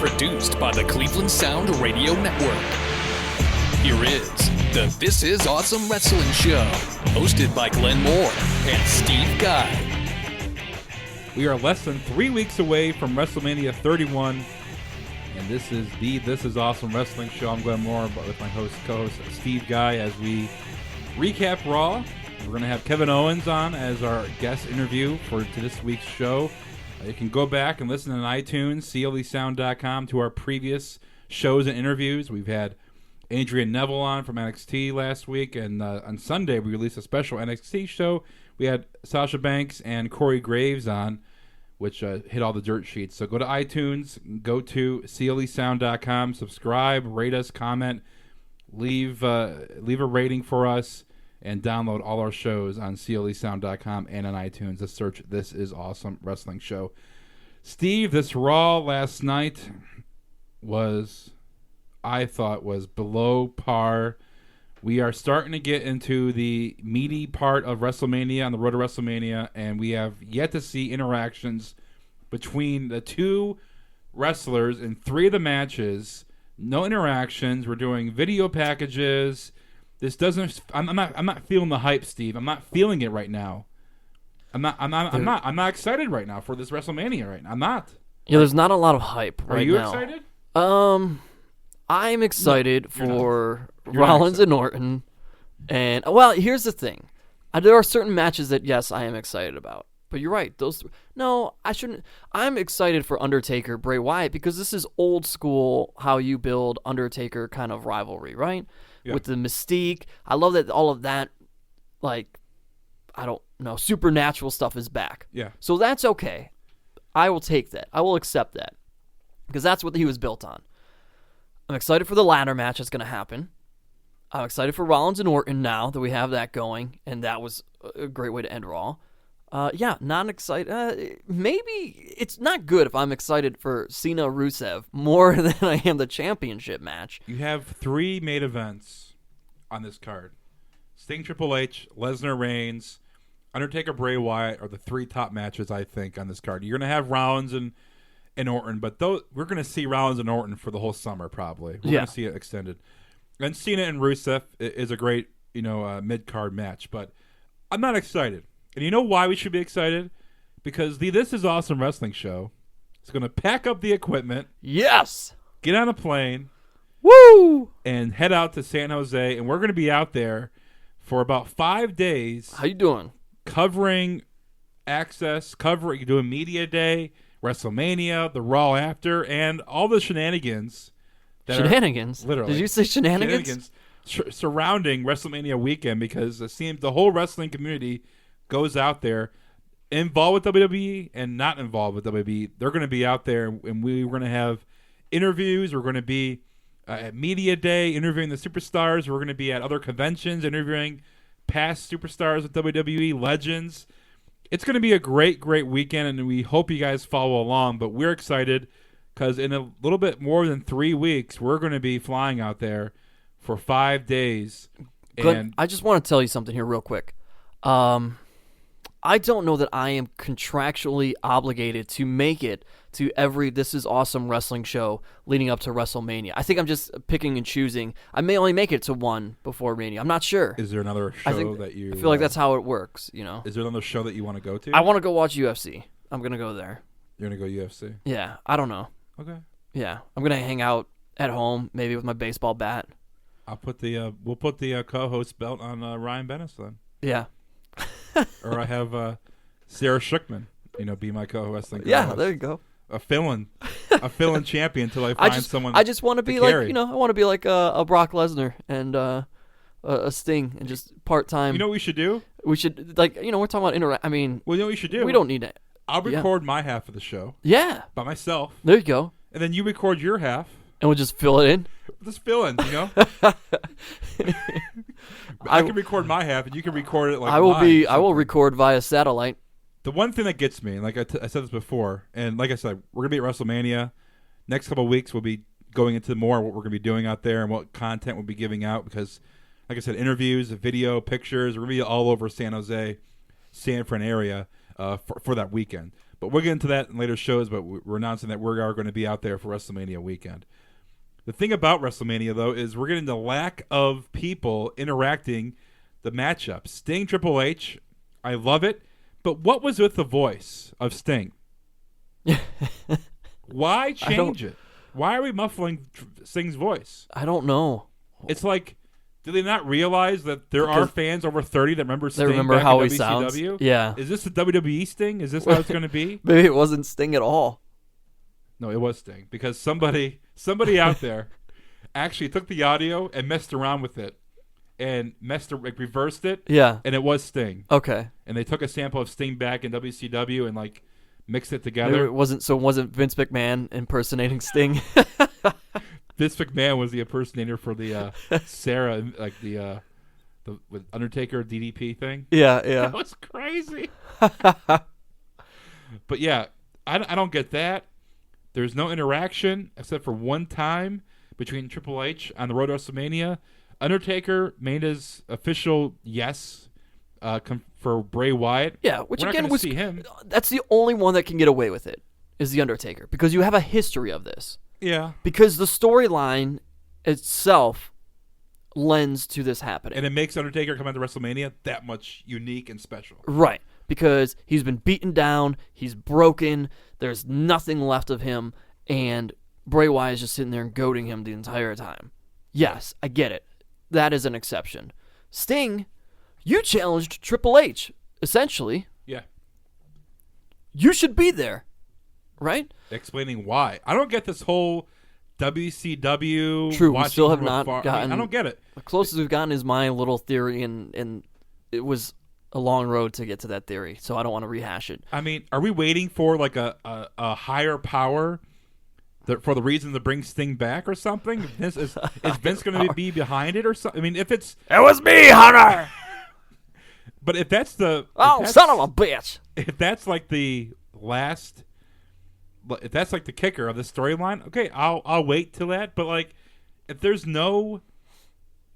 Produced by the Cleveland Sound Radio Network. Here is the This Is Awesome Wrestling Show, hosted by Glenn Moore and Steve Guy. We are less than 3 weeks away from Wrestlemania 31, and this is the This Is Awesome Wrestling Show. I'm Glenn Moore, but with my co-host Steve Guy, as we recap Raw. We're going to have Kevin Owens on as our guest interview to this week's show. You can go back and listen on iTunes, clesound.com, to our previous shows and interviews. We've had Adrian Neville on from NXT last week, and on Sunday we released a special NXT show. We had Sasha Banks and Corey Graves on, which hit all the dirt sheets. So go to iTunes, go to clesound.com, subscribe, rate us, comment, leave a rating for us, and download all our shows on clesound.com and on iTunes. Just search This Is Awesome Wrestling Show. Steve, this Raw last night I thought was below par. We are starting to get into the meaty part of WrestleMania, on the road to WrestleMania, and we have yet to see interactions between the two wrestlers in 3 of the matches. No interactions. We're doing video packages. This doesn't. I'm not feeling the hype, Steve. I'm not feeling it right now. I'm not excited right now for this WrestleMania right now. I'm not. Yeah, there's not a lot of hype right now. Are you excited? I'm excited for Rollins and Orton. And, well, here's the thing. There are certain matches that, yes, I am excited about. But you're right. No, I shouldn't. I'm excited for Undertaker, Bray Wyatt, because this is old school how you build Undertaker kind of rivalry, right? Yeah. With the mystique. I love that all of that, like, I don't know, supernatural stuff is back. Yeah. So that's okay. I will take that. I will accept that. Because that's what he was built on. I'm excited for the ladder match that's going to happen. I'm excited for Rollins and Orton now that we have that going, and that was a great way to end Raw. Yeah, not excited. Maybe it's not good if I'm excited for Cena Rusev more than I am the championship match. You have 3 main events on this card. Sting, Triple H, Lesnar, Reigns, Undertaker, Bray Wyatt are the 3 top matches, I think, on this card. You're going to have Rollins and Orton, but we're going to see Rollins and Orton for the whole summer, probably. We're going to see it extended. And Cena and Rusev is a great, mid-card match, but I'm not excited. And you know why we should be excited? Because the This Is Awesome Wrestling Show is going to pack up the equipment. Yes! Get on a plane. Woo! And head out to San Jose. And we're going to be out there for about 5 days. How you doing? Covering Access, doing Media Day, WrestleMania, the Raw after, and all the shenanigans. Shenanigans? Literally. Did you say shenanigans? Surrounding WrestleMania weekend, because it seems the whole wrestling community goes out there involved with WWE and not involved with WWE. They're going to be out there, and we're going to have interviews. We're going to be at Media Day interviewing the superstars. We're going to be at other conventions interviewing past superstars with WWE, legends. It's going to be a great, great weekend, and we hope you guys follow along. But we're excited because in a little bit more than 3 weeks, we're going to be flying out there for 5 days. Glenn, I just want to tell you something here real quick. I don't know that I am contractually obligated to make it to every This Is Awesome Wrestling show leading up to WrestleMania. I think I'm just picking and choosing. I may only make it to one before Mania. I'm not sure. Is there another show that you... I feel like that's how it works, Is there another show that you want to go to? I want to go watch UFC. I'm going to go there. You're going to go UFC? Yeah, I don't know. Okay. Yeah, I'm going to hang out at home, maybe with my baseball bat. We'll put the co-host belt on Ryan Bennis then. Yeah. Or I have Sarah Schuckman, be my co-host. Yeah, there you go. A fill-in champion until I find someone. I just want to be like, I want to be like a Brock Lesnar and a Sting and just part-time. You know what we should do? We should, we're talking about well, you know what we should do? We don't need it. I'll record my half of the show. Yeah. By myself. There you go. And then you record your half. And we'll just fill it in. Just fill in, I can record my half, and you can record it like live. I will record via satellite. The one thing that gets me, like I said this before, and like I said, we're gonna be at WrestleMania. Next couple of weeks, we'll be going into more what we're gonna be doing out there and what content we'll be giving out. Because, like I said, interviews, video, pictures. We're gonna be all over San Jose, San Fran area for that weekend. But we'll get into that in later shows, but we're announcing that we are going to be out there for WrestleMania weekend. The thing about WrestleMania, though, is we're getting the lack of people interacting the matchup. Sting, Triple H, I love it. But what was with the voice of Sting? Why change it? Why are we muffling Sting's voice? I don't know. It's like, do they not realize that there are fans over 30 that remember Sting? They remember back how in he WCW? sounds. Yeah. Is this the WWE Sting? Is this how it's going to be? Maybe it wasn't Sting at all. No, it was Sting because somebody out there actually took the audio and messed around with it and reversed it. Yeah. And it was Sting. Okay. And they took a sample of Sting back in WCW and like mixed it Maybe together. it wasn't Vince McMahon impersonating Sting. Vince McMahon was the impersonator for the Sarah, like the with Undertaker DDP thing. Yeah. That was crazy. But yeah, I don't get that. There's no interaction except for one time between Triple H on the road to WrestleMania. Undertaker made his official yes for Bray Wyatt. Yeah, which We're again not was see him. That's the only one that can get away with it is the Undertaker because you have a history of this. Yeah, because the storyline itself lends to this happening, and it makes Undertaker come into WrestleMania that much unique and special. Right, because he's been beaten down, he's broken, there's nothing left of him, and Bray Wyatt is just sitting there and goading him the entire time. Yes, I get it. That is an exception. Sting, you challenged Triple H, essentially. Yeah. You should be there, right? Explaining why. I don't get this whole WCW. True, we still have not gotten. I don't get it. The closest we've gotten is my little theory, and it was a long road to get to that theory, so I don't want to rehash it. I mean, are we waiting for like a higher power for the reason to bring Sting back or something? Is Vince going to be behind it or something? I mean, if it's... It was me, Hunter! But if that's the... Oh, son of a bitch! If that's like the last... If that's like the kicker of the storyline, okay, I'll wait till that. But like, if there's no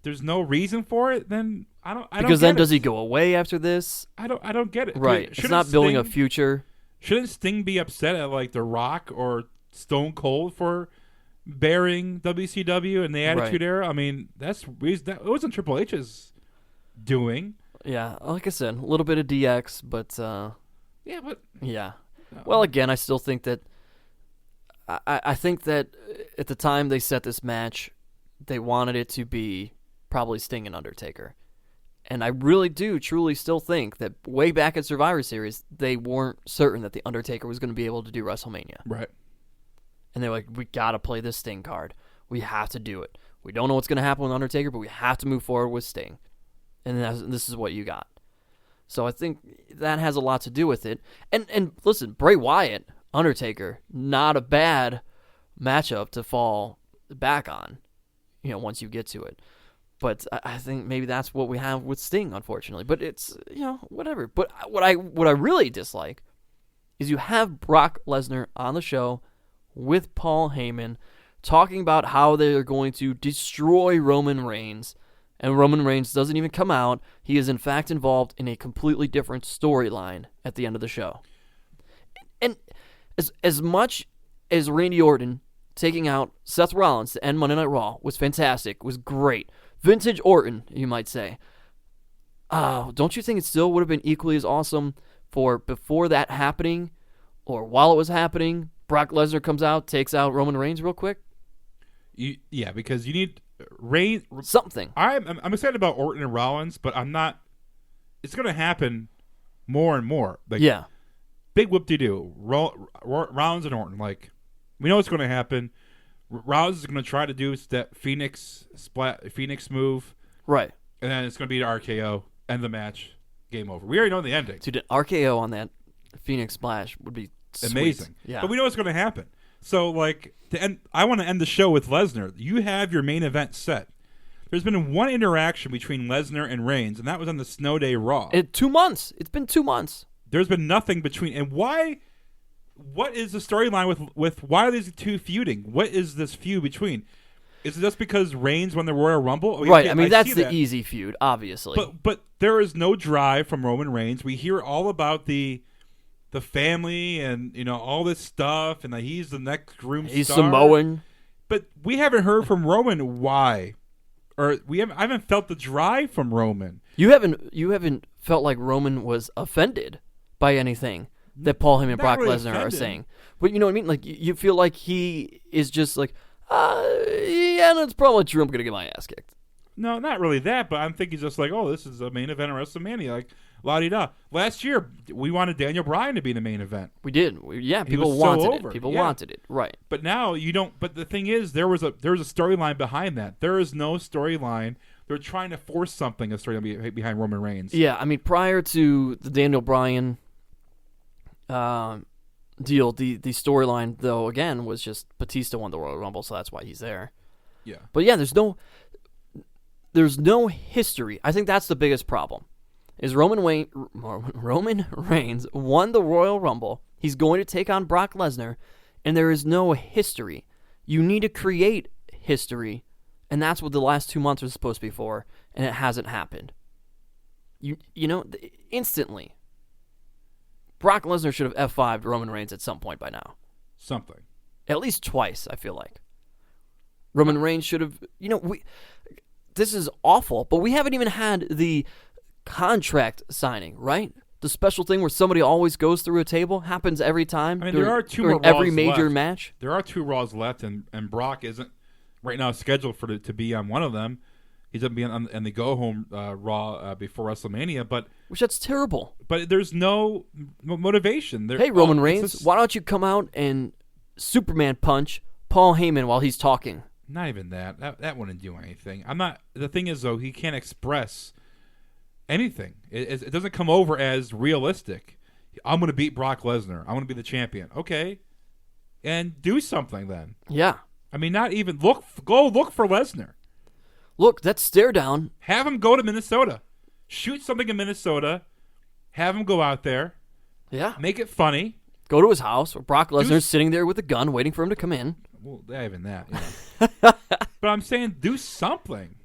reason for it, then I don't. Because then does he go away after this? I don't get it. Right, it's not building a future. Shouldn't Sting be upset at like The Rock or Stone Cold for bearing WCW and the Attitude Era? I mean, that wasn't Triple H's doing. Yeah, like I said, a little bit of DX, but yeah, but yeah. Well, again, I still think that. I think that at the time they set this match, they wanted it to be probably Sting and Undertaker. And I really do truly still think that way back at Survivor Series, they weren't certain that The Undertaker was going to be able to do WrestleMania. Right. And they're like, we got to play this Sting card. We have to do it. We don't know what's going to happen with Undertaker, but we have to move forward with Sting. And this is what you got. So I think that has a lot to do with it. And listen, Bray Wyatt, Undertaker, not a bad matchup to fall back on, once you get to it. But I think maybe that's what we have with Sting, unfortunately. But it's, whatever. But what I really dislike is you have Brock Lesnar on the show with Paul Heyman talking about how they're going to destroy Roman Reigns. And Roman Reigns doesn't even come out. He is, in fact, involved in a completely different storyline at the end of the show. And as much as Randy Orton taking out Seth Rollins to end Monday Night Raw was fantastic, was great. Vintage Orton, you might say. Don't you think it still would have been equally as awesome for before that happening or while it was happening, Brock Lesnar comes out, takes out Roman Reigns real quick? Yeah, because you need... Reigns something. I'm excited about Orton and Rollins, but I'm not. It's going to happen more and more. Like, yeah, big whoop-de-doo. Rollins and Orton. Like, we know what's going to happen. Rollins is going to try to do that Phoenix move, right? And then it's going to be the RKO, end the match, game over. We already know the ending. Dude, an RKO on that Phoenix Splash would be amazing. Sweet. Yeah, but we know what's going to happen. So, like, I want to end the show with Lesnar. You have your main event set. There's been one interaction between Lesnar and Reigns, and that was on the Snow Day Raw. 2 months. It's been 2 months. There's been nothing between. And why? What is the storyline with why are these two feuding? What is this feud between? Is it just because Reigns won the Royal Rumble? Right. I mean, that's the easy feud, obviously. But there is no drive from Roman Reigns. We hear all about the the family and all this stuff, and that he's the next groom He's star. Samoan. But we haven't heard from Roman why, or I haven't felt the drive from Roman. You haven't felt like Roman was offended by anything that Paul Heyman and Not Brock really Lesnar are offended. saying. But you know what I mean? Like you feel like he is just like, yeah, that's probably true. I'm gonna get my ass kicked. No, not really that, but I'm thinking just like, oh, this is a main event of WrestleMania, like la-di-da. Last year, we wanted Daniel Bryan to be in the main event. We did. People was so wanted over. it. People Yeah. wanted it. Right. But now you don't. But the thing is, there was a storyline behind that. There is no storyline. They're trying to force something, a storyline behind Roman Reigns. Yeah, I mean, prior to the Daniel Bryan deal, the storyline, though, again, was just Batista won the Royal Rumble, so that's why he's there. Yeah. But yeah, there's no history. I think that's the biggest problem. Is Roman Reigns won the Royal Rumble. He's going to take on Brock Lesnar, and there is no history. You need to create history, and that's what the last 2 months was supposed to be for, and it hasn't happened. Instantly, Brock Lesnar should have F5'd Roman Reigns at some point by now. Something. At least twice, I feel like. Roman Reigns should have, this is awful, but we haven't even had the contract signing, right? The special thing where somebody always goes through a table happens every time. I mean, there are two during more every Raws major left. match. There are 2 Raws left, and Brock isn't right now scheduled to be on one of them. He's going to be on the go-home Raw before WrestleMania, Which that's terrible. but there's no motivation. Hey, Roman Reigns, why don't you come out and Superman punch Paul Heyman while he's talking? Not even that. That wouldn't do anything. I'm not. The thing is, though, he can't express anything. It doesn't come over as realistic. I'm going to beat Brock Lesnar. I'm going to be the champion. Okay, and do something then. Yeah. I mean, not even go look for Lesnar. Look, that stare down. Have him go to Minnesota. Shoot something in Minnesota. Have him go out there. Yeah. Make it funny. Go to his house where Brock Lesnar's sitting there with a gun waiting for him to come in. Well, not even that. But I'm saying do something.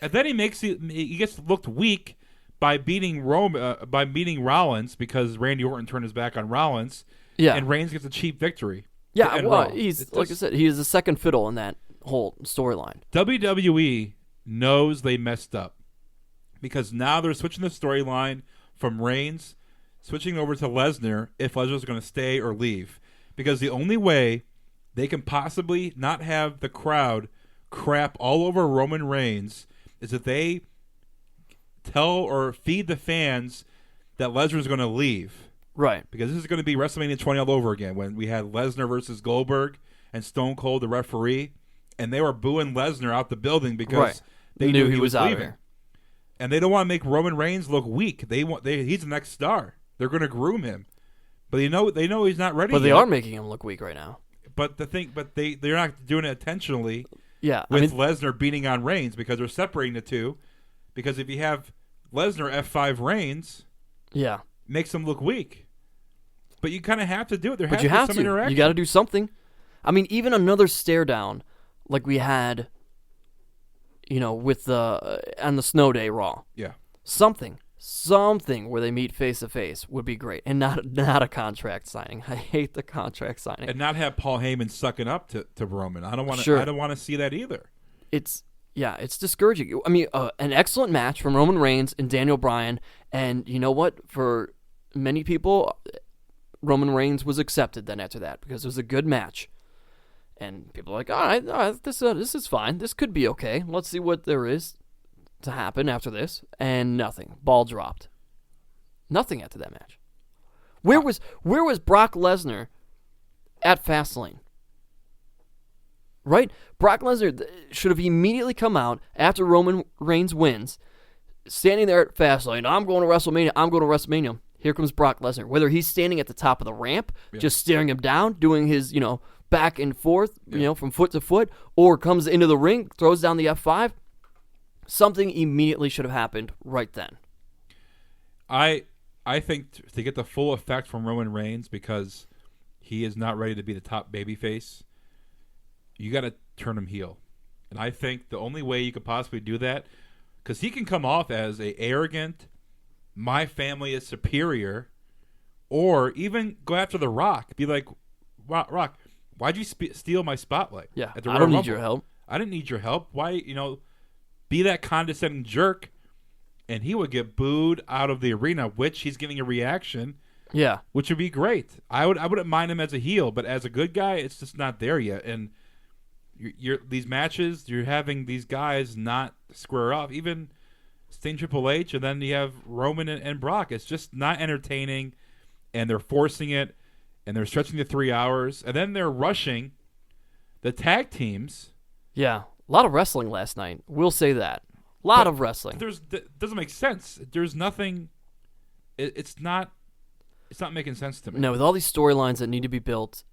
And then he gets looked weak by beating Rollins because Randy Orton turned his back on Rollins. Yeah. And Reigns gets a cheap victory. Yeah, And well, Raw. he's like I said, he is the second fiddle in that whole storyline. WWE knows they messed up because now they're switching the storyline from Reigns, switching over to Lesnar if Lesnar's going to stay or leave. Because the only way they can possibly not have the crowd crap all over Roman Reigns is if they tell or feed the fans that Lesnar's going to leave. Right. Because this is going to be WrestleMania 20 all over again when we had Lesnar versus Goldberg and Stone Cold, the referee, and they were booing Lesnar out the building because they knew he was out leaving. of here. And they don't want to make Roman Reigns look weak. He's the next star. They're going to groom him. But they know he's not ready But they yet. are making him look weak right now. But they're not doing it intentionally Yeah. with Lesnar beating on Reigns because they're separating the two. Because if you have Lesnar F5 Reigns, yeah. makes him look weak. But you kind of have to do it. There has But you to be have some to. interaction. You got to do something. I mean, even another stare down like we had, with on the Snow Day Raw. Yeah. Something where they meet face to face would be great, and not a contract signing. I hate the contract signing. And not have Paul Heyman sucking up to Roman. I don't want to. Sure. I don't want to see that either. It's discouraging. I mean, an excellent match from Roman Reigns and Daniel Bryan, and you know what? For many people, Roman Reigns was accepted then after that because it was a good match. And people are like, all right, this is fine. This could be okay. Let's see what there is to happen after this. And nothing. Ball dropped. Nothing after that match. Where was Brock Lesnar at Fastlane? Right? Brock Lesnar should have immediately come out after Roman Reigns wins, standing there at Fastlane. I'm going to WrestleMania. Here comes Brock Lesnar. Whether he's standing at the top of the ramp, just staring him down, doing his, back and forth, from foot to foot, or comes into the ring, throws down the F5, something immediately should have happened right then. I think to get the full effect from Roman Reigns, because he is not ready to be the top babyface, you got to turn him heel. And I think the only way you could possibly do that, because he can come off as a arrogant, my family is superior, or even go after The Rock. Be like, Rock, why'd you steal my spotlight? Yeah, at the I Royal don't need Rumble? your help. I didn't need your help. Why, be that condescending jerk, and he would get booed out of the arena, which he's getting a reaction. Yeah, which would be great. I wouldn't mind him as a heel, but as a good guy, it's just not there yet. And these matches, you're having these guys not square off. Even Sting, Triple H, and then you have Roman and Brock. It's just not entertaining, and they're forcing it, and they're stretching the 3 hours, and then they're rushing the tag teams. Yeah, a lot of wrestling last night. We'll say that. A lot of wrestling. It doesn't make sense. There's nothing. It's not making sense to me. No, with all these storylines that need to be built,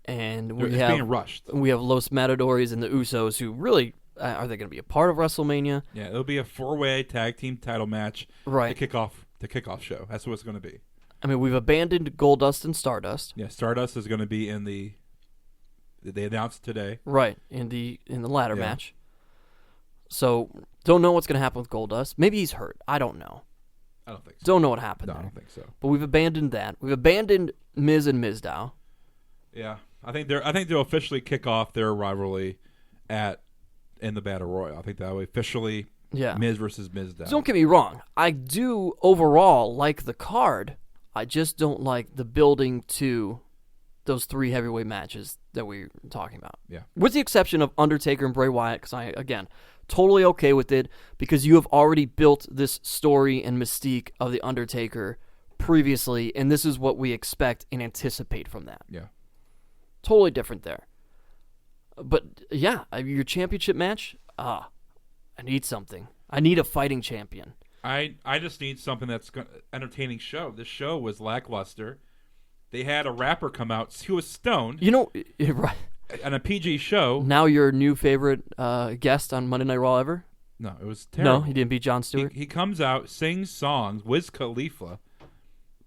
and it's being rushed. We have Los Matadores and the Usos, who really are they going to be a part of WrestleMania? Yeah, it'll be a 4-way tag team title match. Right. The kickoff show. That's what it's going to be. I mean, we've abandoned Goldust and Stardust. Yeah, Stardust is going to be in they announced today. Right, in the ladder match. So, don't know what's going to happen with Goldust. Maybe he's hurt. I don't know. I don't think so. Don't know what happened No, there. I don't think so. But we've abandoned that. We've abandoned Miz and Mizdow. Yeah, I think they'll officially kick off their rivalry in the Battle Royal. I think that will officially Miz versus Mizdow. Don't get me wrong. I do overall like the card. I just don't like the building to those 3 heavyweight matches that we're talking about. Yeah. With the exception of Undertaker and Bray Wyatt, because again, totally okay with it because you have already built this story and mystique of the Undertaker previously, and this is what we expect and anticipate from that. Yeah. Totally different there. But yeah, your championship match, I need something. I need a fighting champion. I just need something that's entertaining show. This show was lackluster. They had a rapper come out who was stoned. Right. On a PG show. Now your new favorite guest on Monday Night Raw ever? No, it was terrible. No, he didn't beat Jon Stewart? He comes out, sings songs, Wiz Khalifa.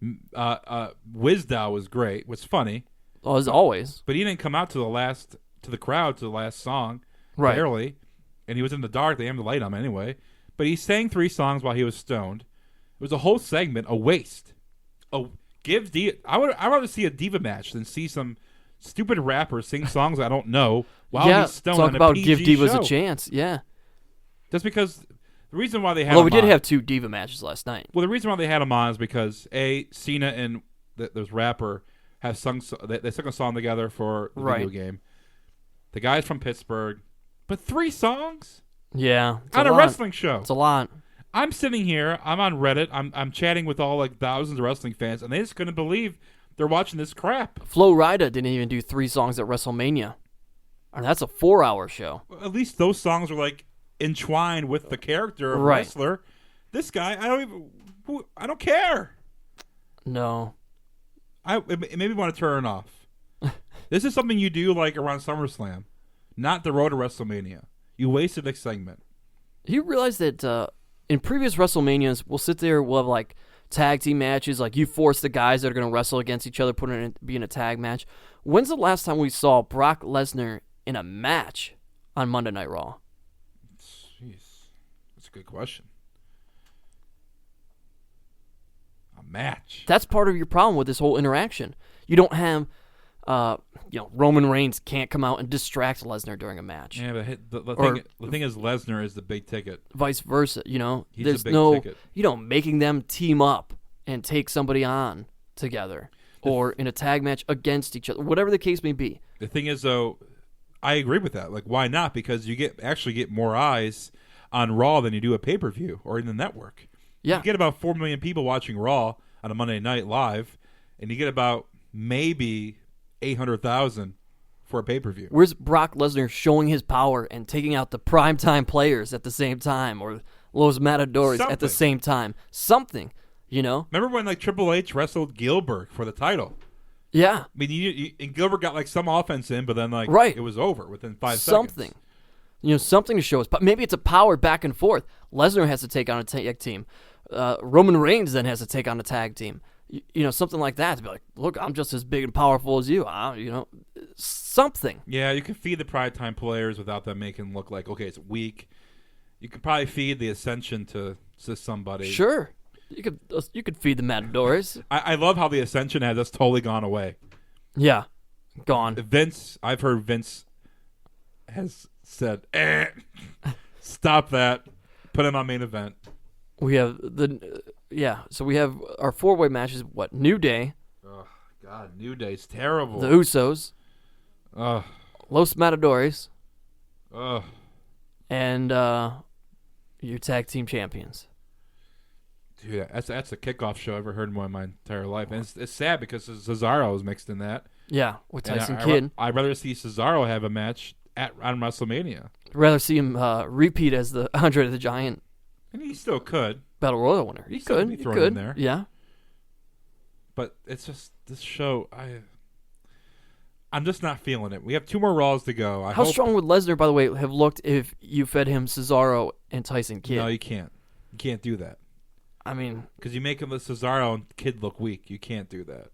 Wizdow was great, was funny. Well, as always. But he didn't come out to the last song, right. Barely. And he was in the dark. They aimed the light on him anyway. But he sang 3 songs while he was stoned. It was a whole segment, a waste. I'd rather see a diva match than see some stupid rapper sing songs I don't know while he's stoned. Talk on a about PG give divas show. a chance. Yeah. Just because the reason why they had we did have 2 diva matches last night. Well, the reason why they had him on is because Cena and this rapper have sung. They sung a song together for the video game. The guy's from Pittsburgh, but 3 songs. Yeah, on a wrestling show. It's a lot. I'm sitting here. I'm on Reddit. I'm chatting with all thousands of wrestling fans, and they just couldn't believe they're watching this crap. Flo Rida didn't even do 3 songs at WrestleMania, and that's a 4-hour show. At least those songs are entwined with the character of wrestler. This guy, I don't care. No, it made me want to turn it off. This is something you do around SummerSlam, not the road to WrestleMania. You wasted this segment. You realize that in previous WrestleManias, we'll sit there, we'll have tag team matches, you force the guys that are going to wrestle against each other, be in a tag match. When's the last time we saw Brock Lesnar in a match on Monday Night Raw? Jeez, that's a good question. A match. That's part of your problem with this whole interaction. You don't have, Roman Reigns can't come out and distract Lesnar during a match. Yeah, but the thing is, Lesnar is the big ticket. Vice versa, He's there's the big ticket. Making them team up and take somebody on together or in a tag match against each other, whatever the case may be. The thing is, though, I agree with that. Why not? Because you actually get more eyes on Raw than you do a pay-per-view or in the network. Yeah. You get about 4 million people watching Raw on a Monday night live, and you get about maybe 800,000 for a pay-per-view. Where's Brock Lesnar showing his power and taking out the primetime players at the same time, or Los Matadores at the same time? Something, Remember when Triple H wrestled Gilbert for the title? Yeah. I mean, and Gilbert got some offense in, but then it was over within 5 something. seconds. Something to show us. Maybe it's a power back and forth. Lesnar has to take on a tag team. Roman Reigns then has to take on a tag team. Something like that to be look, I'm just as big and powerful as you. Something. Yeah, you can feed the primetime players without them making look okay, it's weak. You could probably feed the Ascension to somebody. Sure. You could feed the Matadors. I love how the Ascension has just totally gone away. Yeah, gone. I've heard Vince has said, stop that. Put him on main event. We have so we have our 4-way matches. What? New Day. Oh, God, New Day's terrible. The Usos. Ugh. Los Matadores. Ugh. And your tag team champions. Dude, that's a kickoff show I've ever heard in my entire life. And it's sad because Cesaro is mixed in that. Yeah, with Tyson And Kidd. I'd rather see Cesaro have a match on WrestleMania. I'd rather see him repeat as the Andre the Giant And he still could. Battle Royal winner. He still could. be He thrown could. in there. Yeah. But it's just this show. I'm just not feeling it. We have 2 more Raws to go. How strong would Lesnar, by the way, have looked if you fed him Cesaro and Tyson Kidd? No, you can't. You can't do that. I mean, because you make him the Cesaro and Kidd look weak. You can't do that.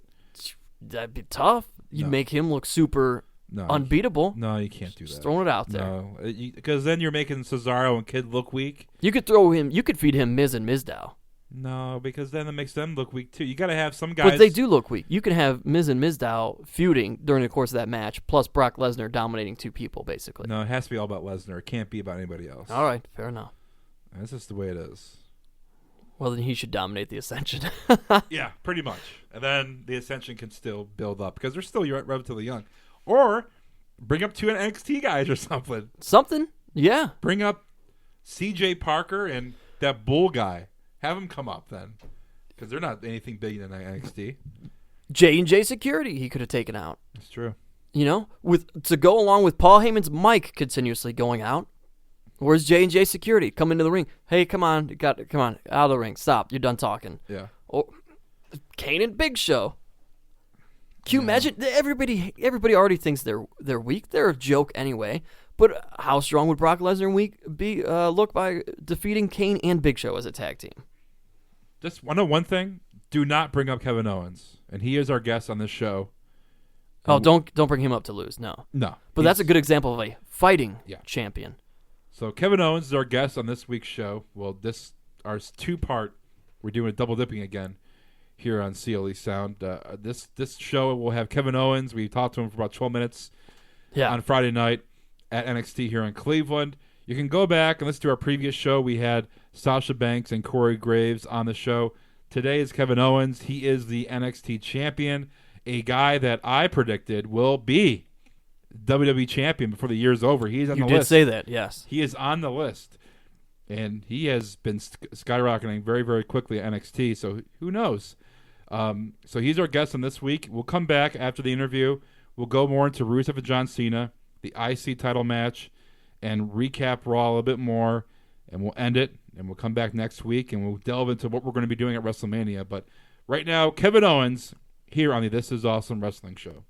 That'd be tough. You'd make him look super unbeatable. No, you can't do that. Just throwing it out there. No, because then you're making Cesaro and Kidd look weak. You could feed him Miz and Mizdow. No, because then it makes them look weak too. You got to have some guys. But they do look weak. You can have Miz and Mizdow feuding during the course of that match, plus Brock Lesnar dominating 2 people, basically. No, it has to be all about Lesnar. It can't be about anybody else. All right, fair enough. That's just the way it is. Well, then he should dominate the Ascension. Yeah, pretty much. And then the Ascension can still build up because they're still relatively young. Or bring up 2 NXT guys or something. Something, yeah. Bring up CJ Parker and that Bull guy. Have them come up then, because they're not anything big in NXT. J&J Security he could have taken out. That's true. You know, to go along with Paul Heyman's mic continuously going out. Where's J&J Security? Come into the ring. Hey, come on, out of the ring. Stop. You're done talking. Yeah. Oh, Kane and Big Show. Can you imagine? Everybody already thinks they're weak. They're a joke anyway. But how strong would Brock Lesnar look by defeating Kane and Big Show as a tag team? Just one thing: do not bring up Kevin Owens, and he is our guest on this show. Oh, don't bring him up to lose. No. But that's a good example of a fighting champion. So Kevin Owens is our guest on this week's show. Well, our 2-part. We're doing a double dipping again here on CLE Sound. This show will have Kevin Owens. We talked to him for about 12 minutes on Friday night at NXT here in Cleveland. You can go back and listen to our previous show. We had Sasha Banks and Corey Graves on the show. Today is Kevin Owens. He is the NXT champion, a guy that I predicted will be WWE champion before the year's over. He's on the list. You did say that, yes. He is on the list, and he has been skyrocketing very, very quickly at NXT, so who knows? So he's our guest on this week. We'll come back after the interview. We'll go more into Rusev and John Cena, the IC title match, and recap Raw a little bit more, and we'll end it, and we'll come back next week, and we'll delve into what we're going to be doing at WrestleMania. But right now, Kevin Owens here on the This Is Awesome Wrestling Show.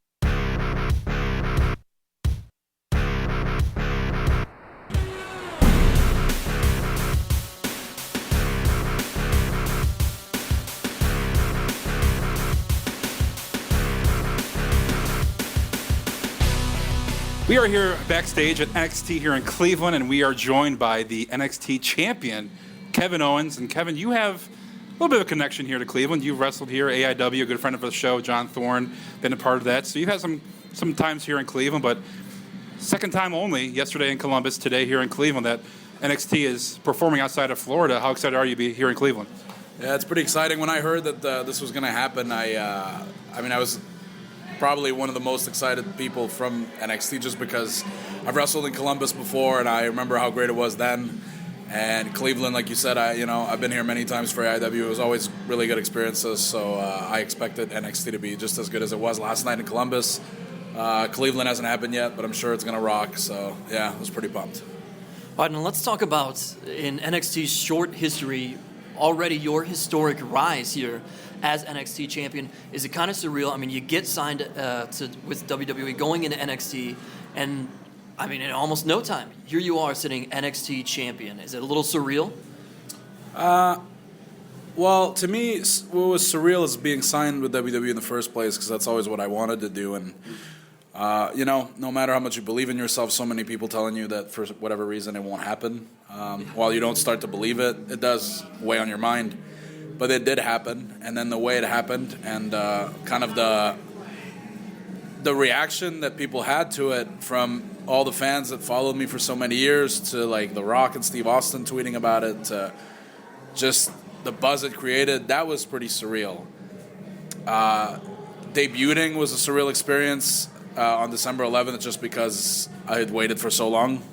We are here backstage at NXT here in Cleveland, and we are joined by the NXT champion, Kevin Owens. And Kevin, you have a little bit of a connection here to Cleveland. You've wrestled here, AIW, a good friend of the show, John Thorne, been a part of that. So you've had some times here in Cleveland, but second time only, yesterday in Columbus, today here in Cleveland, that NXT is performing outside of Florida. How excited are you to be here in Cleveland? Yeah, it's pretty exciting. When I heard that this was going to happen, I was probably one of the most excited people from NXT just because I've wrestled in Columbus before and I remember how great it was then. And Cleveland, like you said, I've been here many times for AIW. It was always really good experiences, so I expected NXT to be just as good as it was last night in Columbus. Cleveland hasn't happened yet, but I'm sure it's going to rock. So, yeah, I was pretty pumped. All right, now let's talk about, in NXT's short history, already your historic rise here as NXT champion. Is it kind of surreal? I mean, you get signed with WWE going into NXT, and I mean, in almost no time, here you are sitting NXT champion. Is it a little surreal? Well, to me, what was surreal is being signed with WWE in the first place, because that's always what I wanted to do. And, no matter how much you believe in yourself, so many people telling you that for whatever reason it won't happen. While you don't start to believe it, it does weigh on your mind. but it did happen. And then the way it happened, and kind of the reaction that people had to it, from all the fans that followed me for so many years, to like The Rock and Steve Austin tweeting about it, to just the buzz it created, that was pretty surreal. Debuting was a surreal experience on December 11th, just because I had waited for so long.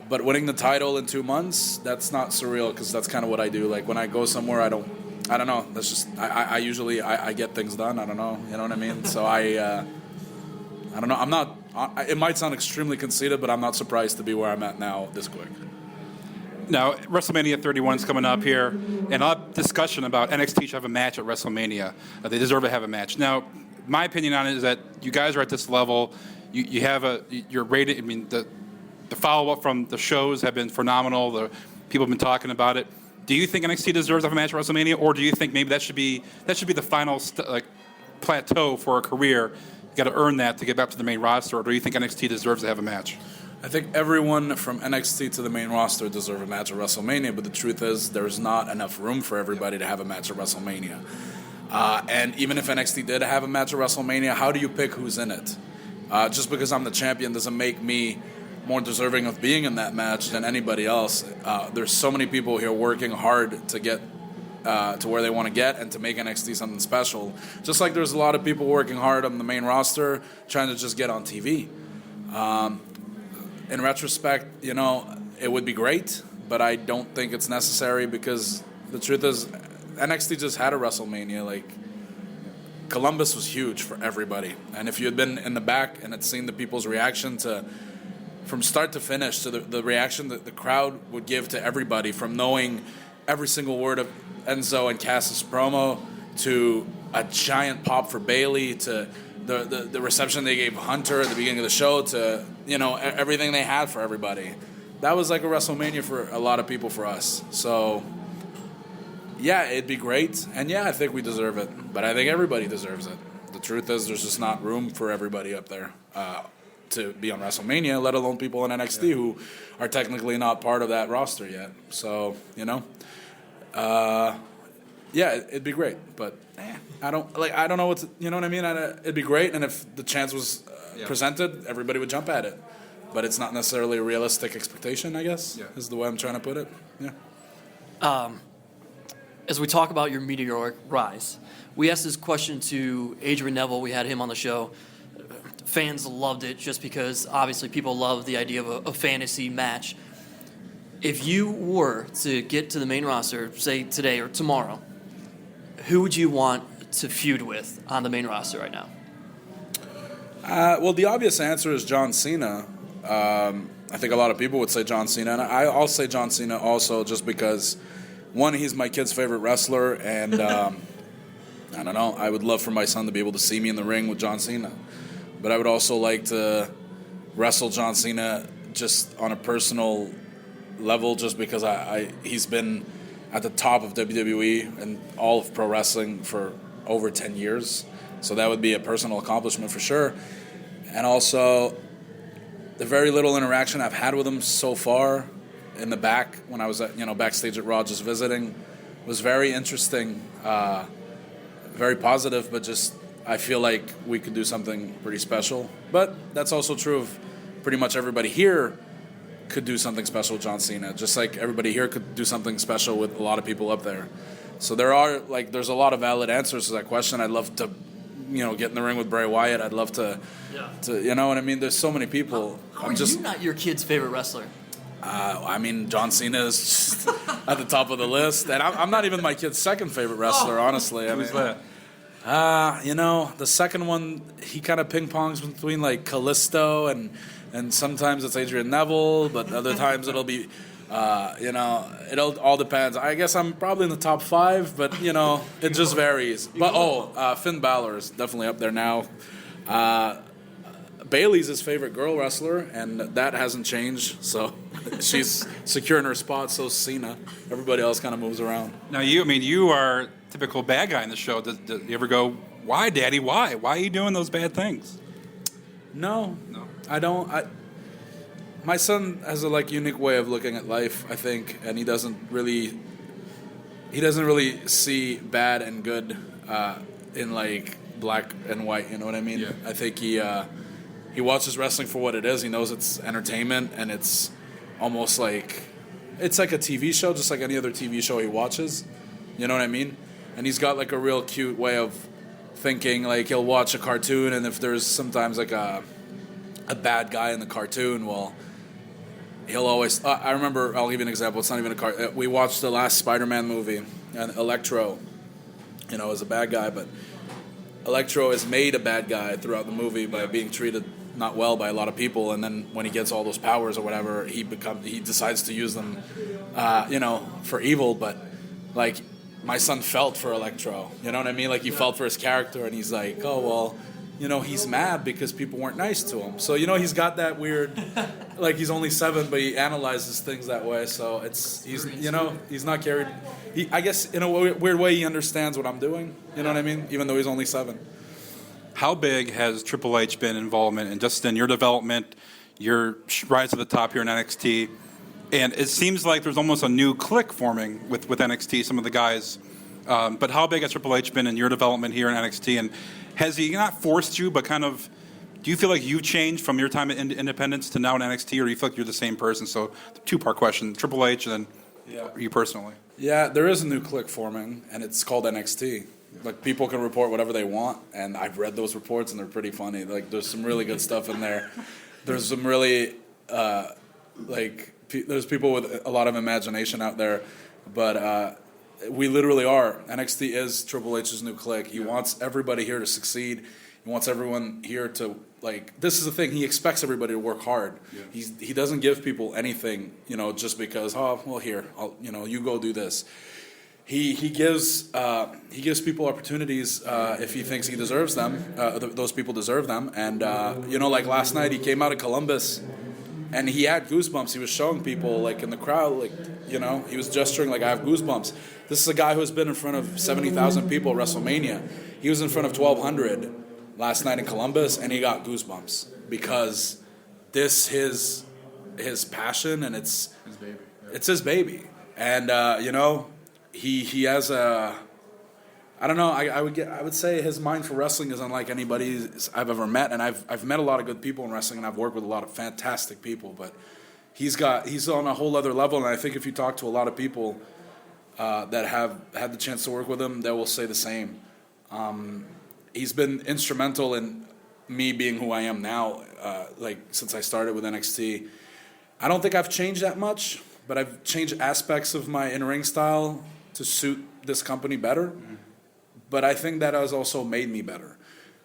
But winning the title in 2 months, that's not surreal, because that's kind of what I do. Like when I go somewhere, I don't know. That's just I usually get things done. I don't know. You know what I mean? So I don't know. I'm not. It might sound extremely conceited, but I'm not surprised to be where I'm at now this quick. Now, WrestleMania 31 is coming up here, and a lot of discussion about NXT should have a match at WrestleMania. They deserve to have a match. Now, my opinion on it is that you guys are at this level. You have you're rated. I mean, the follow-up from the shows have been phenomenal. The people have been talking about it. Do you think NXT deserves to have a match at WrestleMania, or do you think maybe that should be the final plateau for a career? You got to earn that to get back to the main roster, or do you think NXT deserves to have a match? I think everyone from NXT to the main roster deserve a match at WrestleMania, but the truth is there's not enough room for everybody to have a match at WrestleMania. And even if NXT did have a match at WrestleMania, how do you pick who's in it? Just because I'm the champion doesn't make me more deserving of being in that match than anybody else. There's so many people here working hard to get to where they want to get and to make NXT something special. Just like there's a lot of people working hard on the main roster trying to just get on TV. In retrospect, it would be great, but I don't think it's necessary, because the truth is NXT just had a WrestleMania. Like, Columbus was huge for everybody. And if you had been in the back and had seen the people's reaction from start to finish, to the reaction that the crowd would give to everybody, from knowing every single word of Enzo and Cass's promo, to a giant pop for Bayley, to the reception they gave Hunter at the beginning of the show, to everything they had for everybody. That was like a WrestleMania for a lot of people, for us. So yeah, it'd be great, and yeah, I think we deserve it, but I think everybody deserves it. The truth is there's just not room for everybody up there to be on WrestleMania, let alone people in NXT who are technically not part of that roster yet. So yeah, it'd be great, but I don't know what I mean. It'd be great, and if the chance was presented, everybody would jump at it. But it's not necessarily a realistic expectation, I guess, is the way I'm trying to put it. Yeah. As we talk about your meteoric rise, we asked this question to Adrian Neville. We had him on the show. Fans loved it, just because obviously people love the idea of a fantasy match. If you were to get to the main roster, say today or tomorrow, who would you want to feud with on the main roster right now? Well, the obvious answer is John Cena. I think a lot of people would say John Cena, and I'll say John Cena also, just because, one, he's my kid's favorite wrestler, and I don't know, I would love for my son to be able to see me in the ring with John Cena. But I would also like to wrestle John Cena just on a personal level, just because he's been at the top of WWE and all of pro wrestling for over 10 years. So that would be a personal accomplishment for sure. And also, the very little interaction I've had with him so far in the back, when I was backstage at Raw just visiting, was very interesting, very positive, but just I feel like we could do something pretty special. But that's also true of pretty much everybody here could do something special with John Cena, just like everybody here could do something special with a lot of people up there. So there's a lot of valid answers to that question. I'd love to, get in the ring with Bray Wyatt. I'd love to, you know what I mean? There's so many people. How are you not your kid's favorite wrestler? John Cena is just at the top of the list, and I'm not even my kid's second favorite wrestler, honestly. Who's that? The second one, he kind of ping-pongs between like Kalisto and sometimes it's Adrian Neville, but other times it'll be, it all depends. I guess I'm probably in the top 5, but, it just varies. But, Finn Balor is definitely up there now. Bayley's his favorite girl wrestler, and that hasn't changed, so she's secure in her spot, so's Cena. Everybody else kind of moves around. Now, you are typical bad guy in the show. Does you ever go, why, Daddy, why? Why are you doing those bad things? No. I don't. My son has a unique way of looking at life, I think, and he doesn't really he doesn't really see bad and good in like black and white. You know what I mean? Yeah. I think he watches wrestling for what it is. He knows it's entertainment, and it's almost like it's like a TV show, just like any other TV show he watches. You know what I mean? And he's got like a real cute way of thinking. Like he'll watch a cartoon, and if there's sometimes like a bad guy in the cartoon, well, he'll always. I remember. I'll give you an example. It's not even a cartoon. We watched the last Spider-Man movie, and Electro, is a bad guy, but Electro is made a bad guy throughout the movie by being treated not well by a lot of people, and then when he gets all those powers or whatever, he decides to use them, for evil. But like, my son felt for Electro. You know what I mean? Like he felt for his character, and he's like, oh well. He's mad because people weren't nice to him. So, he's got that weird, like he's only 7, but he analyzes things that way. So he's not carried. I guess in a weird way he understands what I'm doing. You know what I mean? Even though he's only 7. How big has Triple H been involvement in just in your development, your rise to the top here in NXT? And it seems like there's almost a new clique forming with NXT, some of the guys. But how big has Triple H been in your development here in NXT? And has he not forced you, but kind of, do you feel like you changed from your time at Independence to now in NXT, or do you feel like you're the same person? So, 2-part question: Triple H, and then you personally. Yeah, there is a new clique forming, and it's called NXT. Like people can report whatever they want, and I've read those reports, and they're pretty funny. Like there's some really good stuff in there. There's some really there's people with a lot of imagination out there, but. We literally are. NXT is Triple H's new clique. He wants everybody here to succeed. He wants everyone here to, this is the thing. He expects everybody to work hard. Yeah. He doesn't give people anything, just because, here, you go do this. He gives people opportunities if he thinks he deserves them. Those people deserve them. And, like last night he came out of Columbus and he had goosebumps. He was showing people, in the crowd, he was gesturing like, I have goosebumps. This is a guy who's been in front of 70,000 people at WrestleMania. He was in front of 1,200 last night in Columbus, and he got goosebumps because this his passion, and it's his baby. Yeah. It's his baby, and he has a. I don't know. I would say his mind for wrestling is unlike anybody I've ever met, and I've met a lot of good people in wrestling, and I've worked with a lot of fantastic people, but he's on a whole other level, and I think if you talk to a lot of people that have had the chance to work with him, they will say the same. He's been instrumental in me being who I am now, since I started with NXT. I don't think I've changed that much, but I've changed aspects of my in-ring style to suit this company better. Mm-hmm. But I think that has also made me better.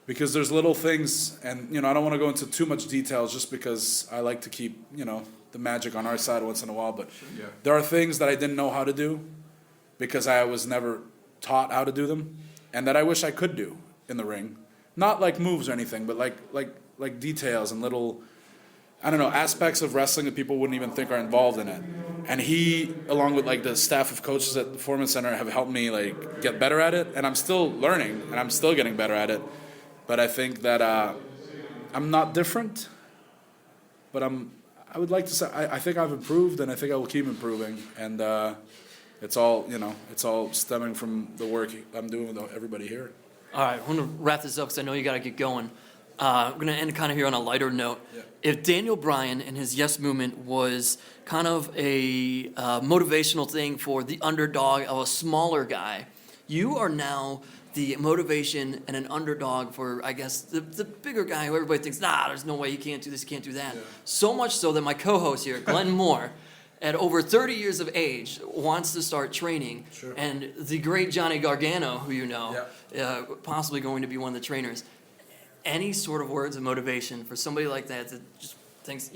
Because there's little things, and I don't want to go into too much details just because I like to keep, the magic on our side once in a while. But there are things that I didn't know how to do because I was never taught how to do them, and that I wish I could do in the ring. Not like moves or anything, but like details and little, aspects of wrestling that people wouldn't even think are involved in it. And he, along with the staff of coaches at the Performance Center, have helped me get better at it. And I'm still learning, and I'm still getting better at it. But I think that I'm not different, but I would like to say I think I've improved, and I think I will keep improving. And it's all stemming from the work I'm doing with everybody here. All right, I want to wrap this up because I know you got to get going. I'm going to end kind of here on a lighter note. Yeah. If Daniel Bryan and his Yes Movement was kind of a motivational thing for the underdog of a smaller guy, you are now the motivation and an underdog for, I guess, the bigger guy who everybody thinks, there's no way he can't do this, he can't do that. Yeah. So much so that my co-host here, Glenn Moore, at over 30 years of age, wants to start training. Sure. And the great Johnny Gargano, who you know, possibly going to be one of the trainers. Any sort of words of motivation for somebody like that just thinks,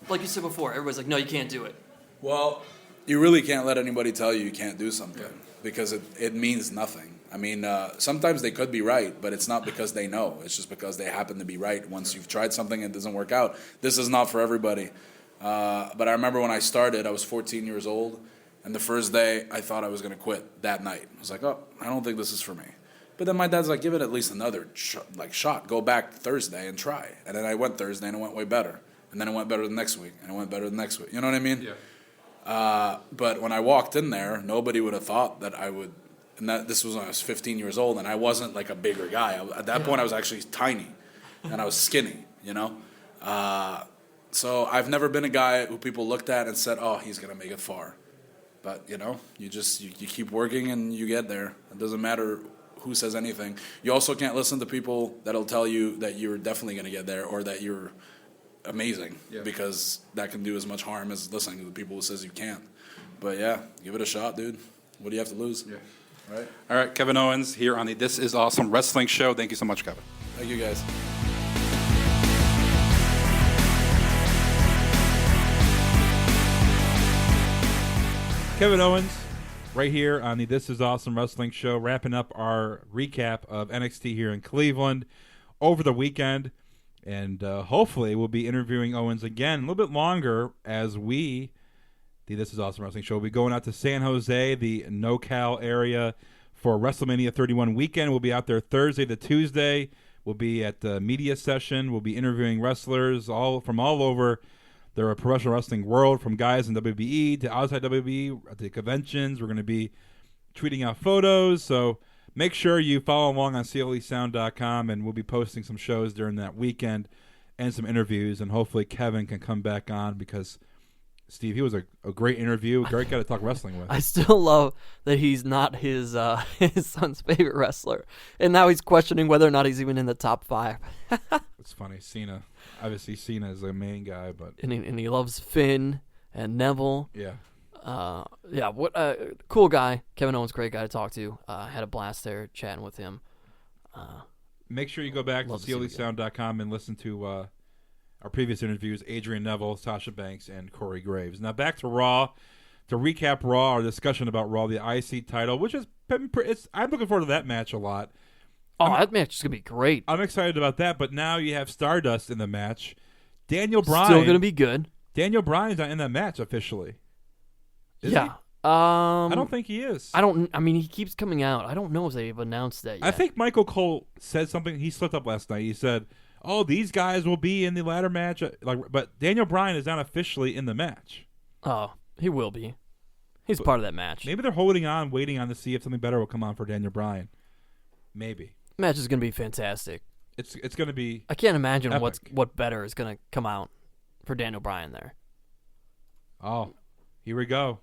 like you said before, everybody's like, no, you can't do it. Well, you really can't let anybody tell you can't do something because it means nothing. I mean, sometimes they could be right, but it's not because they know. It's just because they happen to be right. Once you've tried something and it doesn't work out, this is not for everybody. But I remember when I started, I was 14 years old, and the first day I thought I was going to quit that night. I was like, I don't think this is for me. But then my dad's like, give it at least another shot. Go back Thursday and try. And then I went Thursday, and it went way better. And then it went better the next week, and it went better the next week. You know what I mean? But when I walked in there, nobody would have thought that I would. And this was when I was 15 years old, and I wasn't like a bigger guy. At that point, I was actually tiny, and I was skinny, you know? So I've never been a guy who people looked at and said, oh, he's going to make it far. But, you know, you keep working and you get there. It doesn't matter who says anything. You also can't listen to people that'll tell you that you're definitely going to get there or that you're amazing, because that can do as much harm as listening to the people who says you can't. But, yeah, give it a shot, dude. What do you have to lose? Yeah. Right. All right, Kevin Owens here on the This Is Awesome Wrestling Show. Thank you so much, Kevin. Thank you, guys. Kevin Owens, right here on the This Is Awesome Wrestling Show, wrapping up our recap of NXT here in Cleveland over the weekend. And hopefully we'll be interviewing Owens again a little bit longer as the This Is Awesome Wrestling Show will be going out to San Jose, the NoCal area, for WrestleMania 31 weekend. We'll be out there Thursday to Tuesday. We'll be at the media session. We'll be interviewing wrestlers from all over the professional wrestling world, from guys in WWE to outside WWE, at the conventions. We're going to be tweeting out photos, so make sure you follow along on CLEsound.com, and we'll be posting some shows during that weekend and some interviews, and hopefully Kevin can come back on because, Steve, he was a great interview, great guy to talk wrestling with. I still love that he's not his son's favorite wrestler, and now he's questioning whether or not he's even in the top 5. It's funny, Cena. Obviously, Cena is the main guy, but and he loves Finn and Neville. Yeah. What cool guy. Kevin Owens, great guy to talk to. Had a blast there chatting with him. Make sure you go back to CLEsound.com and listen to our previous interviews, Adrian Neville, Sasha Banks, and Corey Graves. Now back to Raw. To recap Raw, our discussion about Raw, the IC title, which is I'm looking forward to that match a lot. That match is going to be great. I'm excited about that, but now you have Stardust in the match. Daniel Bryan. Still going to be good. Daniel Bryan's not in that match officially. Is he? I don't think he is. I mean, he keeps coming out. I don't know if they've announced that yet. I think Michael Cole said something. He slipped up last night. He said, "Oh, these guys will be in the ladder match." But Daniel Bryan is not officially in the match. Oh, he will be. He's part of that match. Maybe they're holding on, waiting on to see if something better will come on for Daniel Bryan. Maybe. Match is going to be fantastic. It's going to be. I can't imagine epic. what better is going to come out for Daniel Bryan there. Oh, here we go.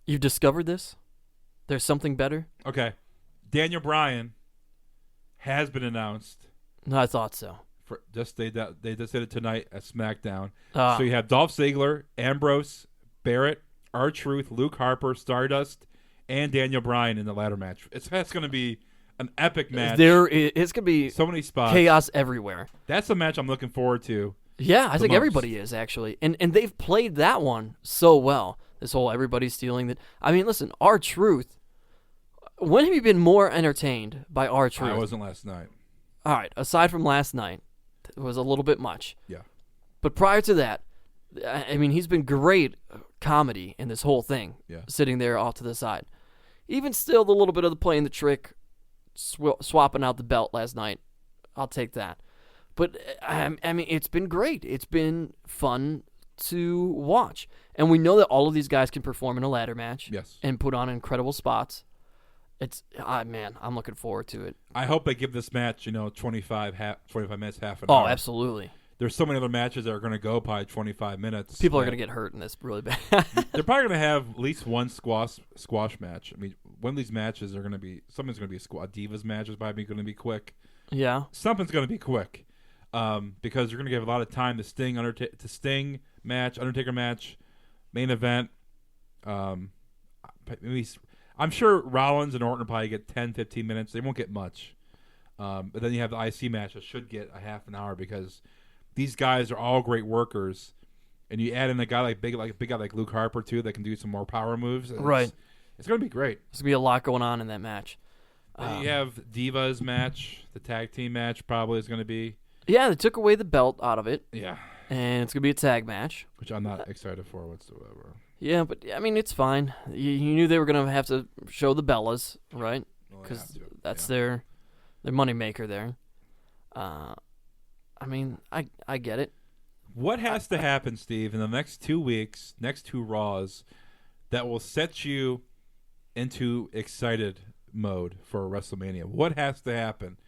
You've discovered this? There's something better? Okay. Daniel Bryan has been announced. No, I thought so. They just did it tonight at SmackDown. So you have Dolph Ziggler, Ambrose, Barrett, R-Truth, Luke Harper, Stardust, and Daniel Bryan in the ladder match. That's going to be an epic match. It's going to be so many spots. Chaos everywhere. That's a match I'm looking forward to. Yeah, I think everybody is, actually. And they've played that one so well. This whole everybody stealing that. I mean, listen, R-Truth. When have you been more entertained by R-Truth? I wasn't last night. All right, aside from last night, it was a little bit much. Yeah. But prior to that, I mean, he's been great comedy in this whole thing. Yeah. Sitting there off to the side. Even still, the little bit of the playing the trick, swapping out the belt last night, I'll take that. But, I mean, it's been great. It's been fun to watch. And we know that all of these guys can perform in a ladder match. Yes. And put on incredible spots. Man, I'm looking forward to it. I hope they give this match, 25 minutes, half an hour. Oh, absolutely. There's so many other matches that are going to go probably 25 minutes. People are going to get hurt in this really bad. They're probably going to have at least one squash match. I mean, one of these matches are going to be something's going to be a Divas match is probably going to be quick. Yeah. Something's going to be quick because you're going to give a lot of time to Sting match, Undertaker match, main event. Maybe I'm sure Rollins and Orton will probably get 10, 15 minutes. They won't get much. But then you have the IC match that should get a half an hour because these guys are all great workers. And you add in a guy like big guy like Luke Harper too that can do some more power moves. Right. It's going to be great. There's going to be a lot going on in that match. You have Divas match, the tag team match probably is going to be. Yeah, they took away the belt out of it. Yeah. And it's going to be a tag match. Which I'm not excited for whatsoever. Yeah, but I mean, it's fine. You knew they were going to have to show the Bellas, right? Because that's their moneymaker there. I mean, I get it. What has to happen, Steve, in the next 2 weeks, next 2 Raws, that will set you into excited mode for WrestleMania? What has to happen?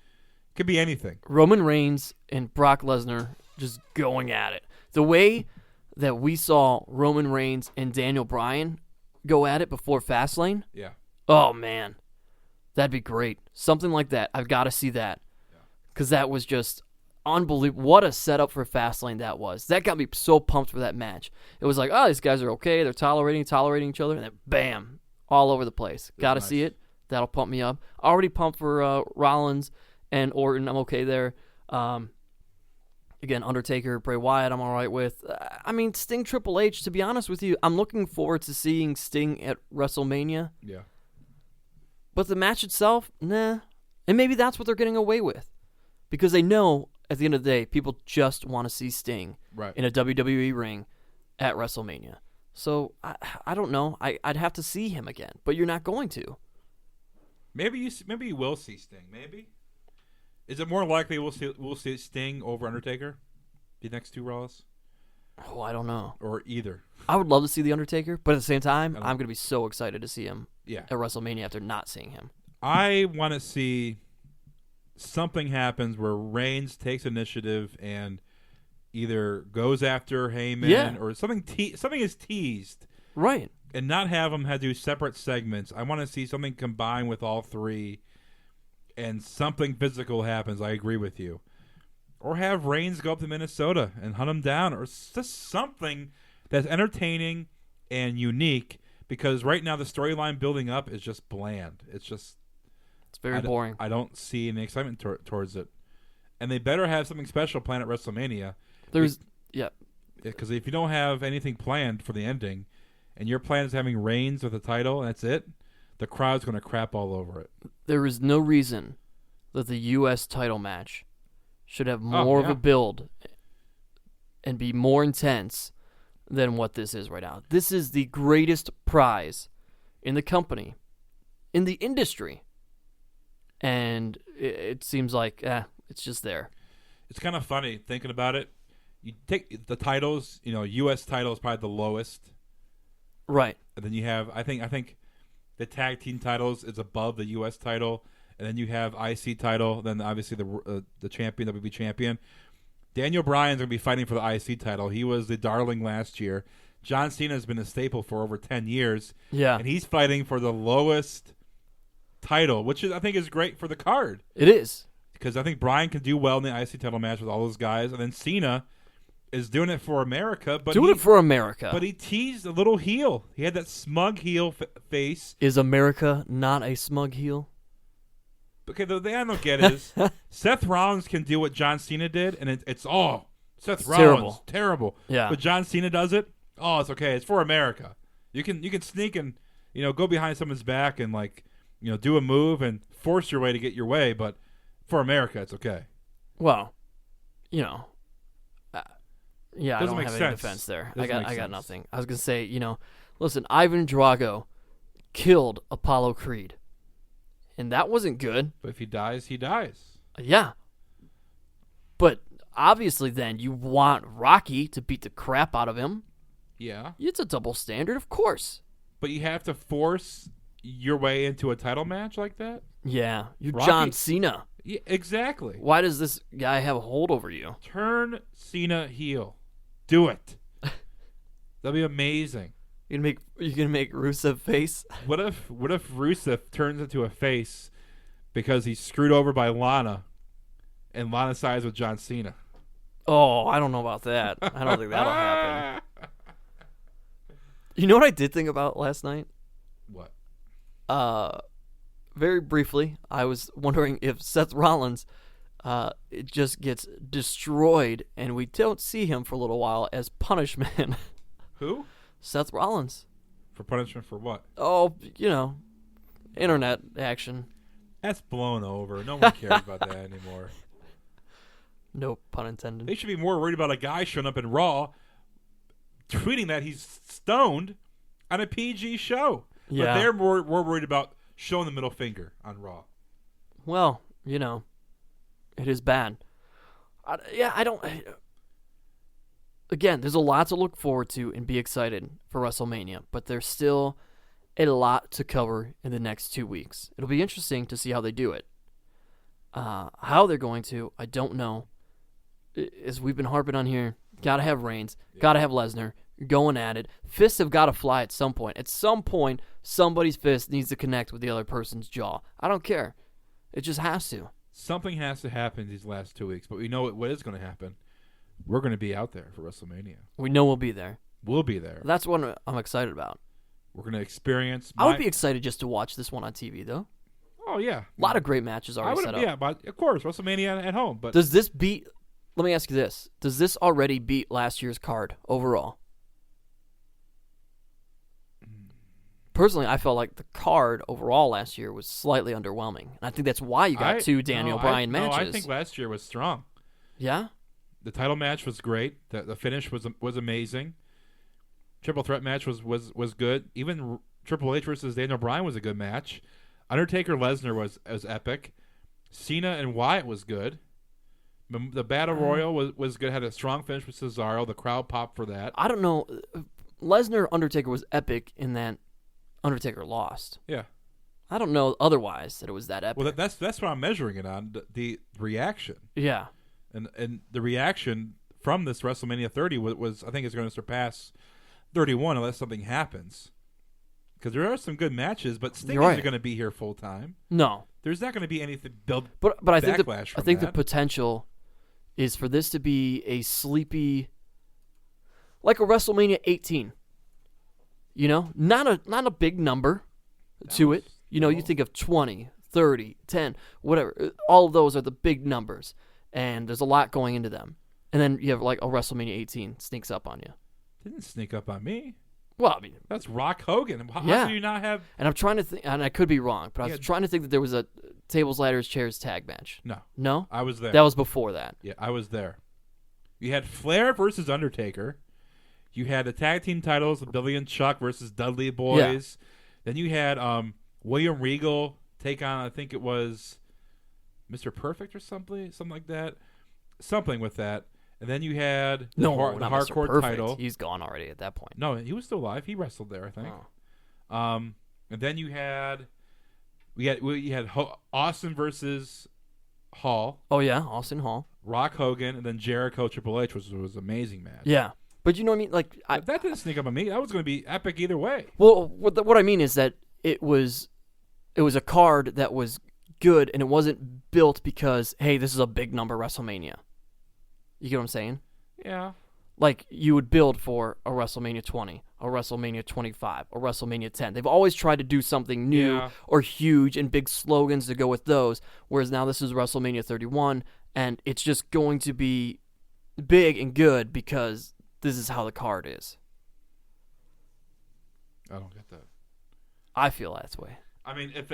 Could be anything. Roman Reigns and Brock Lesnar just going at it. The way that we saw Roman Reigns and Daniel Bryan go at it before Fastlane, Yeah. oh, man. That'd be great. Something like that. I've got to see that. Because that was just unbelievable. What a setup for Fastlane that was. That got me so pumped for that match. It was like, oh, these guys are okay. They're tolerating each other. And then, bam, all over the place. Got to see it. That'll pump me up. Already pumped for Rollins and Orton. I'm okay there. Again, Undertaker, Bray Wyatt, I'm all right with. I mean, Sting, Triple H, to be honest with you, I'm looking forward to seeing Sting at WrestleMania. Yeah. But the match itself, nah. And maybe that's what they're getting away with. Because they know, at the end of the day, people just want to see Sting in a WWE ring at WrestleMania. So, I don't know. I'd have to see him again. But you're not going to. Maybe you will see Sting. Maybe. Is it more likely we'll see Sting over Undertaker the next 2 Raws? Oh, I don't know. Or either. I would love to see The Undertaker, but at the same time, I'm going to be so excited to see him at WrestleMania after not seeing him. I want to see something happens where Reigns takes initiative and either goes after Heyman or something is teased. Right. And not have them have to do separate segments. I want to see something combined with all 3 and something physical happens. I agree with you. Or have Reigns go up to Minnesota and hunt him down, or just something that's entertaining and unique, because right now the storyline building up is just bland. It's very boring. I don't see any excitement towards it. And they better have something special planned at WrestleMania. Because if you don't have anything planned for the ending, and your plan is having Reigns with the title, and that's it, the crowd's going to crap all over it. There is no reason that the U.S. title match should have more of a build and be more intense than what this is right now. This is the greatest prize in the company, in the industry. And it seems like, it's just there. It's kind of funny thinking about it. You take the titles, U.S. title is probably the lowest. Right. And then you have, I think the tag team titles is above the U.S. title, and then you have IC title, then obviously the champion, WB champion. Daniel Bryan's going to be fighting for the IC title. He was the darling last year. John Cena has been a staple for over 10 years. Yeah. And he's fighting for the lowest title, which I think is great for the card. It is. Because I think Bryan can do well in the IC title match with all those guys, and then Cena is doing it for America. But But he teased a little heel. He had that smug heel face. Is America not a smug heel? Okay, the thing I don't get is Seth Rollins can do what John Cena did, and it's Seth Rollins terrible. Yeah. But John Cena does it. Oh, it's okay. It's for America. You can sneak and go behind someone's back and do a move and force your way to get your way, but for America, it's okay. Well, I don't have any defense there. I got nothing. I was gonna say, listen, Ivan Drago killed Apollo Creed, and that wasn't good. But if he dies, he dies. Yeah. But obviously, then you want Rocky to beat the crap out of him. Yeah. It's a double standard, of course. But you have to force your way into a title match like that? Yeah. You're Rocky, John Cena. Yeah, exactly. Why does this guy have a hold over you? Turn Cena heel. Do it. That'd be amazing. You gonna make Rusev face? What if Rusev turns into a face because he's screwed over by Lana, and Lana sides with John Cena? Oh, I don't know about that. I don't think that'll happen. You know what I did think about last night? What? Very briefly, I was wondering if Seth Rollins it just gets destroyed and we don't see him for a little while as punishment. Who? Seth Rollins. For punishment for what? Oh, internet action. That's blown over. No one cares about that anymore. No pun intended. They should be more worried about a guy showing up in Raw tweeting that he's stoned on a PG show. Yeah. But they're more worried about showing the middle finger on Raw. Well, it is bad. I don't. again, there's a lot to look forward to and be excited for WrestleMania, but there's still a lot to cover in the next 2 weeks. It'll be interesting to see how they do it. How they're going to, I don't know. As we've been harping on here, got to have Reigns, got to have Lesnar, going at it. Fists have got to fly at some point. At some point, somebody's fist needs to connect with the other person's jaw. I don't care. It just has to. Something has to happen these last 2 weeks, but we know what is going to happen. We're going to be out there for WrestleMania. We know we'll be there. We'll be there. That's what I'm excited about. We're going to experience. I would be excited just to watch this one on TV, though. Oh, yeah. A lot of great matches already set up. Yeah, but of course, WrestleMania at home. But does this beat... Let me ask you this. Does this already beat last year's card overall? Personally, I felt like the card overall last year was slightly underwhelming. And I think that's why you got two Daniel Bryan matches. No, I think last year was strong. Yeah? The title match was great. The finish was amazing. Triple threat match was good. Even Triple H versus Daniel Bryan was a good match. Undertaker Lesnar was epic. Cena and Wyatt was good. The Battle Royal was good. Had a strong finish with Cesaro. The crowd popped for that. I don't know. Lesnar Undertaker was epic in that Undertaker lost. Yeah. I don't know otherwise that it was that epic. Well, that's what I'm measuring it on. The reaction. Yeah. And the reaction from this WrestleMania 30 was I think it's going to surpass 31 unless something happens. Because there are some good matches, but Sting isn't going to be here full time. No. There's not going to be anything build. But I think the potential is for this to be a sleepy, like a WrestleMania 18. You know, not a big number to it. You know, you think of 20, 30, 10, whatever. All of those are the big numbers, and there's a lot going into them. And then you have like a WrestleMania 18 sneaks up on you. Didn't sneak up on me. Well, I mean, that's Rock Hogan. How do you not have? And I'm trying to think, and I could be wrong, but I was trying to think that there was a tables, ladders, chairs tag match. No, I was there. That was before that. Yeah, I was there. You had Flair versus Undertaker. You had the tag team titles of Billy and Chuck versus Dudley Boys. Yeah. Then you had William Regal take on, I think it was Mr. Perfect or something like that. Something with that. And then you had the hardcore title. He's gone already at that point. No, he was still alive. He wrestled there, I think. Oh. And then you had Austin versus Hall. Oh yeah, Austin Hall. Rock Hogan, and then Jericho Triple H, which was an amazing match. Yeah, but you know what I mean. Like that didn't sneak up on me. That was going to be epic either way. Well, what I mean is that it was a card that was good, and it wasn't built because hey, this is a big number WrestleMania. You get what I'm saying? Yeah. Like, you would build for a WrestleMania 20, a WrestleMania 25, a WrestleMania 10. They've always tried to do something new or huge and big slogans to go with those, whereas now this is WrestleMania 31, and it's just going to be big and good because this is how the card is. I don't get that. I feel that way. I mean, if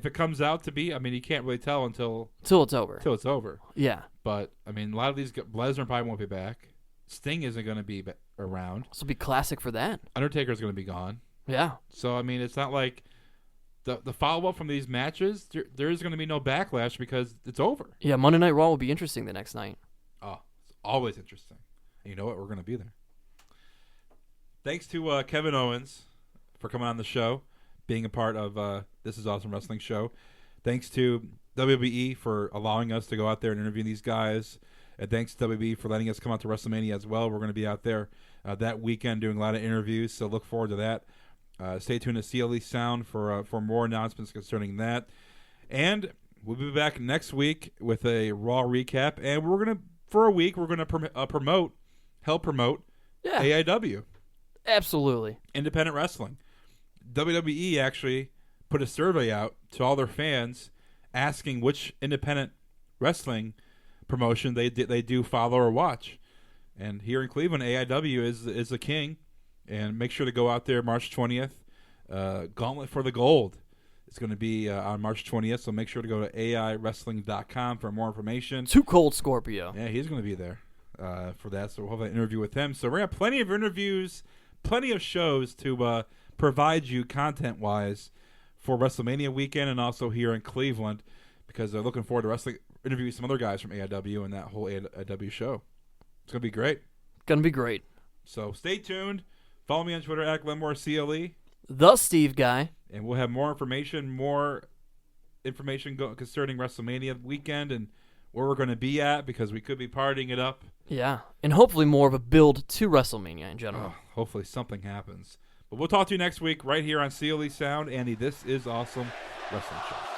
it comes out to be, I mean, you can't really tell until it's over. Till it's over. Yeah. But I mean, a lot of these Lesnar probably won't be back. Sting isn't going to be around. This will be classic for that. Undertaker's going to be gone. Yeah. So I mean, it's not like the follow up from these matches. There is going to be no backlash because it's over. Yeah, Monday Night Raw will be interesting the next night. Oh, it's always interesting. And you know what? We're going to be there. Thanks to Kevin Owens for coming on the show, being a part of This Is Awesome Wrestling show. Thanks to WWE for allowing us to go out there and interview these guys. And thanks to WWE for letting us come out to WrestleMania as well. We're going to be out there that weekend doing a lot of interviews, so look forward to that. Stay tuned to CLE Sound for more announcements concerning that. And we'll be back next week with a Raw recap. And we're going to, for a week, we're going to help promote AIW. Absolutely. Independent wrestling. WWE actually put a survey out to all their fans asking which independent wrestling promotion they do follow or watch. And here in Cleveland, AIW is the king. And make sure to go out there March 20th. Gauntlet for the Gold. It's going to be on March 20th, so make sure to go to AIWrestling.com for more information. Too Cold Scorpio. Yeah, he's going to be there for that, so we'll have an interview with him. So we're going to have plenty of interviews, plenty of shows to provide you content-wise for WrestleMania weekend and also here in Cleveland because they're looking forward to interviewing some other guys from AIW and that whole AIW show. It's going to be great. Gonna be great. So stay tuned. Follow me on Twitter at GlenmoreCLE. The Steve Guy. And we'll have more information concerning WrestleMania weekend and where we're going to be at, because we could be partying it up. Yeah, and hopefully more of a build to WrestleMania in general. Hopefully something happens. But we'll talk to you next week right here on CLE Sound and the This Is Awesome Wrestling Show.